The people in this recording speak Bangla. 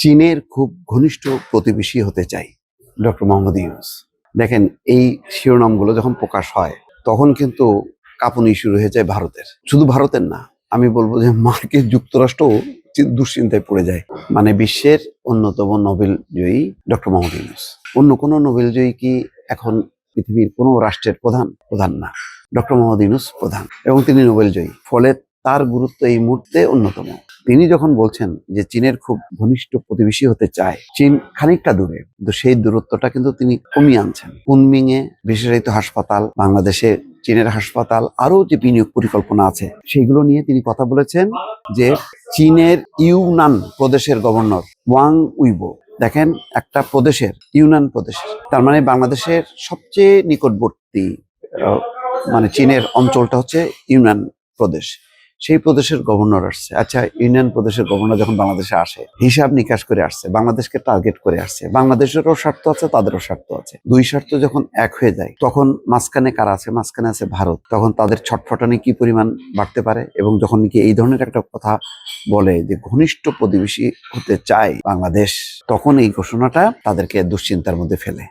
চীনের খুব ঘনিষ্ঠ প্রতিবেশী হতে চাই ডক্টর মোহাম্মদ ইউনূস। দেখেন, এই শিরোনামগুলো যখন প্রকাশ হয় তখন কিন্তু কাঁপুনি শুরু হয়ে যায় ভারতের। শুধু ভারতের না, আমি বলবো যে মার্কিন যুক্তরাষ্ট্রও দুশ্চিন্তায় পড়ে যায়। মানে বিশ্বের অন্যতম নোবেল জয়ী ডক্টর মোহাম্মদ ইউনূস। অন্য কোনো নোবেল জয়ী কি এখন পৃথিবীর কোনো রাষ্ট্রের প্রধান না, ডক্টর মোহাম্মদ ইউনূস প্রধান, এবং তিনি নোবেল জয়ী। ফলে তার গুরুত্ব এই মুহূর্তে অন্যতম। তিনি যখন বলছেন যে চীনের খুব ঘনিষ্ঠ প্রতিবেশী হতে চায়, চীন খানিকটা দূরে, কিন্তু সেই দূরত্বটা কিন্তু তিনি কমিয়ে আনছেন। কুনমিং এ বিশেষায়িত হাসপাতাল, বাংলাদেশে চীনের হাসপাতাল, আরো যে বিনিয়োগ পরিকল্পনা আছে সেগুলো নিয়ে তিনি কথা বলেছেন। যে চীনের ইউনান প্রদেশের গভর্নর ওয়াং উইবো, দেখেন, একটা প্রদেশের, ইউনান প্রদেশের, তার মানে বাংলাদেশের সবচেয়ে নিকটবর্তী মানে চীনের অঞ্চলটা হচ্ছে ইউনান প্রদেশ। সেই প্রদেশের গভর্নর আসছে। আচ্ছা, ইউনিয়ন প্রদেশের গভর্নর যখন বাংলাদেশে আসে, হিসাব নিকাশ করে আসছে, বাংলাদেশকে টার্গেট করে আসছে। বাংলাদেশেরও স্বার্থ আছে, তাদেরও স্বার্থ আছে। দুই স্বার্থ যখন এক হয়ে যায়, তখন মাঝখানে কারা আছে? মাঝখানে আছে ভারত। তখন তাদের ছটফটানি কি পরিমাণ বাড়তে পারে। এবং যখন নাকি এই ধরনের একটা কথা বলে যে ঘনিষ্ঠ প্রতিবেশী হতে চায় বাংলাদেশ, তখন এই ঘোষণাটা তাদেরকে দুশ্চিন্তার মধ্যে ফেলে।